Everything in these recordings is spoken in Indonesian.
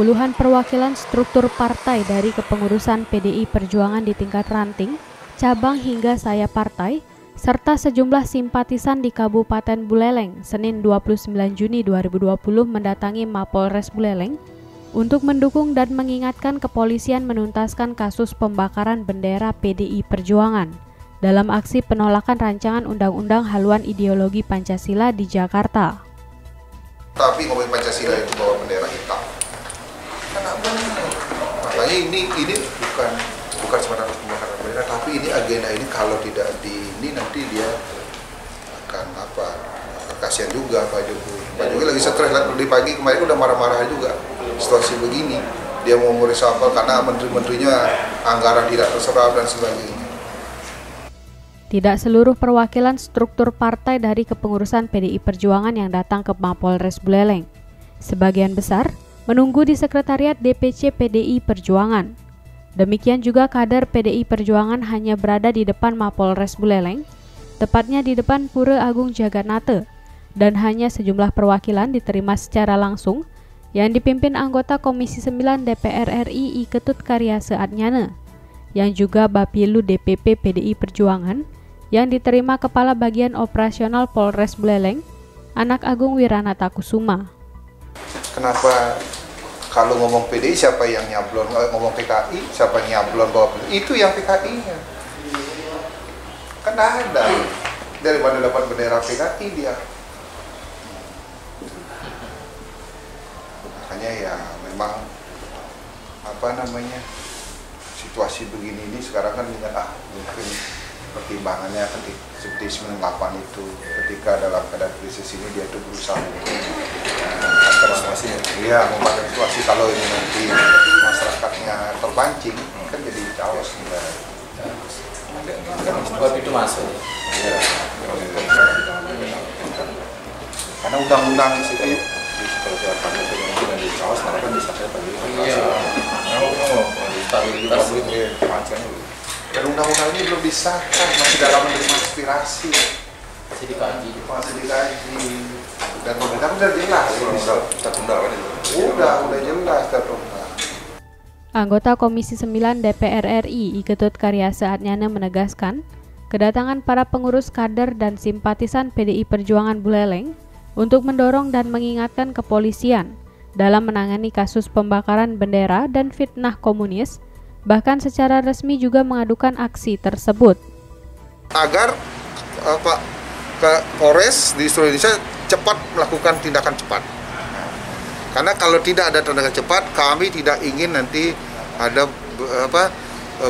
puluhan perwakilan struktur partai dari kepengurusan PDI Perjuangan di tingkat ranting, cabang hingga sayap partai, serta sejumlah simpatisan di Kabupaten Buleleng, Senin 29 Juni 2020 mendatangi Mapolres Buleleng untuk mendukung dan mengingatkan kepolisian menuntaskan kasus pembakaran bendera PDI Perjuangan dalam aksi penolakan rancangan undang-undang haluan ideologi Pancasila di Jakarta. Tapi ngomongin Pancasila itu bawa bendera hitam. Makanya ini bukan semata pembakaran bendera, tapi ini agenda ini kalau tidak ini nanti dia akan kasihan juga Pak Jokowi. Pak Jokowi lagi stres, di pagi kemarin udah marah-marah juga situasi begini. Dia mau meresapel karena menteri-menterinya anggaran tidak terserap dan sebagainya. Tidak seluruh perwakilan struktur partai dari kepengurusan PDI Perjuangan yang datang ke Mapolres Buleleng. Sebagian besar menunggu di Sekretariat DPC PDI Perjuangan. Demikian juga kader PDI Perjuangan hanya berada di depan Mapolres Buleleng, tepatnya di depan Pura Agung Jagannatha, dan hanya sejumlah perwakilan diterima secara langsung yang dipimpin anggota Komisi 9 DPR RI I Ketut Karyase Adnyana, yang juga Bapilu DPP PDI Perjuangan, yang diterima Kepala Bagian Operasional Polres Buleleng, Anak Agung Wiranata Kusuma. Kenapa kalau ngomong PDI siapa yang nyablon, ngomong PKI siapa yang nyablon bahwa itu yang PKI-nya? Kan ada, daripada dapat bendera PKI dia. Makanya ya memang situasi begini ini sekarang kan mungkin pertimbangannya kan seperti 98 itu, ketika dalam keadaan krisis ini dia tuh berusaha membangun situasi kalau ini nanti masyarakatnya terpancing kan jadi chaos. Sebab itu masuk. Ya. Karena undang-undang itu kalau jawabannya itu mungkin ada chaos, karena kan bisa saya bagi. Dan undang-undang ini belum disahkan, masih dalam menerima aspirasi. Masih dikaji. Dan pemerintah udah jelas. Udah jelas undang. Anggota Komisi 9 DPR RI I Ketut Karyase Adnyana menegaskan, kedatangan para pengurus kader dan simpatisan PDI Perjuangan Buleleng untuk mendorong dan mengingatkan kepolisian dalam menangani kasus pembakaran bendera dan fitnah komunis, bahkan secara resmi juga mengadukan aksi tersebut. Agar Polres di seluruh Indonesia cepat melakukan tindakan cepat. Karena kalau tidak ada tindakan cepat, kami tidak ingin nanti ada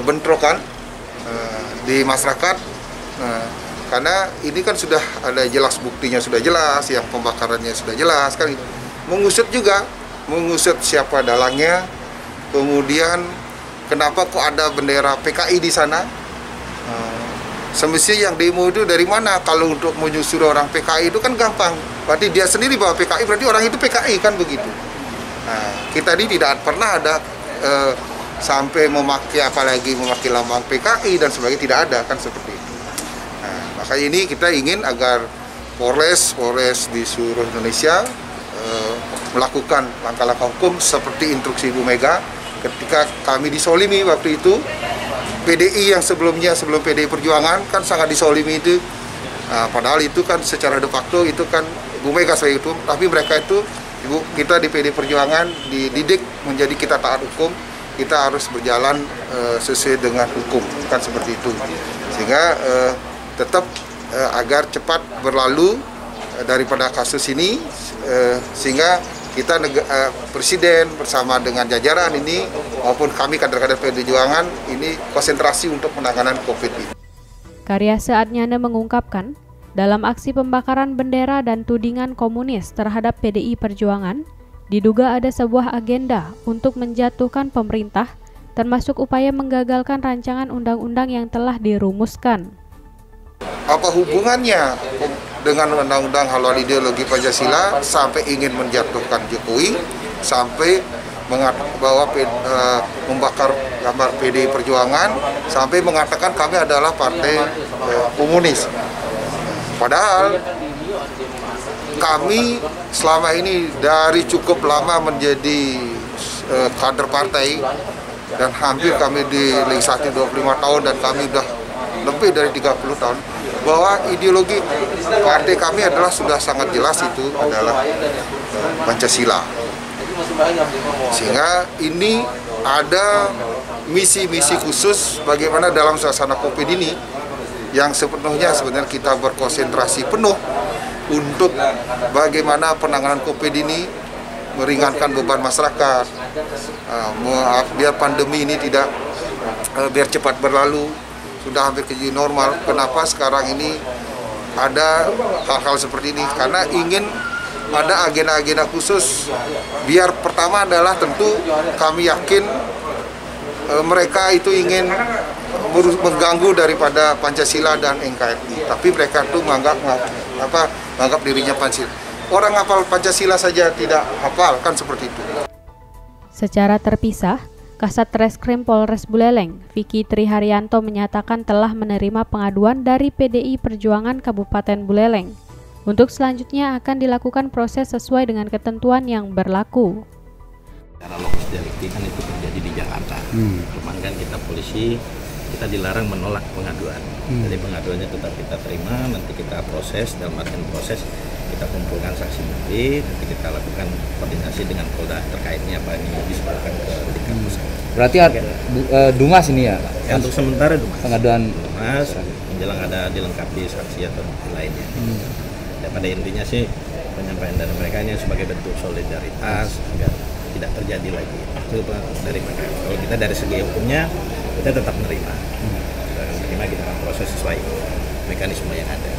bentrokan di masyarakat. Karena ini kan sudah ada jelas buktinya, sudah jelas, yang pembakarannya sudah jelas kan. Mengusut siapa dalangnya, kemudian kenapa kok ada bendera PKI di sana. Semestinya yang demo itu dari mana? Kalau untuk menyusul orang PKI itu kan gampang. Berarti dia sendiri bawa PKI, berarti orang itu PKI kan begitu. Nah, kita ini tidak pernah ada sampai memakai lambang PKI dan sebagainya, tidak ada kan seperti itu. Nah, makanya ini kita ingin agar Polres di seluruh Indonesia melakukan langkah-langkah hukum seperti instruksi Ibu Mega ketika kami disolimi waktu itu. PDI yang sebelum PDI Perjuangan kan sangat disolimi itu, padahal itu kan secara de facto itu kan Bu Mega sebagai itu, tapi mereka itu kita di PDI Perjuangan dididik menjadi kita taat hukum, kita harus berjalan sesuai dengan hukum kan seperti itu, sehingga tetap agar cepat berlalu daripada kasus ini, sehingga kita Presiden bersama dengan jajaran ini maupun kami kader-kader PDI Perjuangan ini konsentrasi untuk penanganan COVID ini. Karyase Adnyana mengungkapkan, dalam aksi pembakaran bendera dan tudingan komunis terhadap PDI Perjuangan, diduga ada sebuah agenda untuk menjatuhkan pemerintah, termasuk upaya menggagalkan rancangan undang-undang yang telah dirumuskan. Apa hubungannya dengan undang-undang haluan ideologi Pancasila sampai ingin menjatuhkan Jokowi, sampai membakar gambar PDI Perjuangan, sampai mengatakan kami adalah partai komunis. Padahal kami selama ini dari cukup lama menjadi kader partai dan hampir kami di legislatif 25 tahun dan kami sudah lebih dari 30 tahun bahwa ideologi partai kami adalah sudah sangat jelas, itu adalah Pancasila. Sehingga ini ada misi-misi khusus bagaimana dalam suasana COVID ini yang sepenuhnya sebenarnya kita berkonsentrasi penuh untuk bagaimana penanganan COVID ini meringankan beban masyarakat, biar pandemi ini tidak biar cepat berlalu. Sudah hampir ke normal. Kenapa sekarang ini ada hal-hal seperti ini? Karena ingin ada agenda-agenda khusus. Biar pertama adalah tentu kami yakin mereka itu ingin mengganggu daripada Pancasila dan NKRI. Tapi mereka itu menganggap dirinya Pancasila. Orang hafal Pancasila saja tidak hafal, kan seperti itu. Secara terpisah, Kasat Reskrim Polres Buleleng, Vicky Triharyanto menyatakan telah menerima pengaduan dari PDI Perjuangan Kabupaten Buleleng. Untuk selanjutnya akan dilakukan proses sesuai dengan ketentuan yang berlaku. Karena lokus delikti kan itu terjadi di Jakarta. Cuman kan kita polisi, kita dilarang menolak pengaduan. Jadi pengaduannya tetap kita terima, nanti kita proses, dalam artian proses kita kumpulkan saksi bukti, nanti kita lakukan koordinasi dengan Polda terkaitnya apa ini diserahkan ke tingkat pusat. Berarti Dumas ini ya? Ya untuk sementara Dumas. Pengaduan Dumas, menjelang ada dilengkapi saksi atau bukti lainnya. Ya, pada intinya sih penyampaian dari mereka ini sebagai bentuk solidaritas agar tidak terjadi lagi. Itu dari mereka. Kalau kita dari segi hukumnya kita tetap menerima. Kita akan terima, kita akan proses sesuai mekanisme yang ada.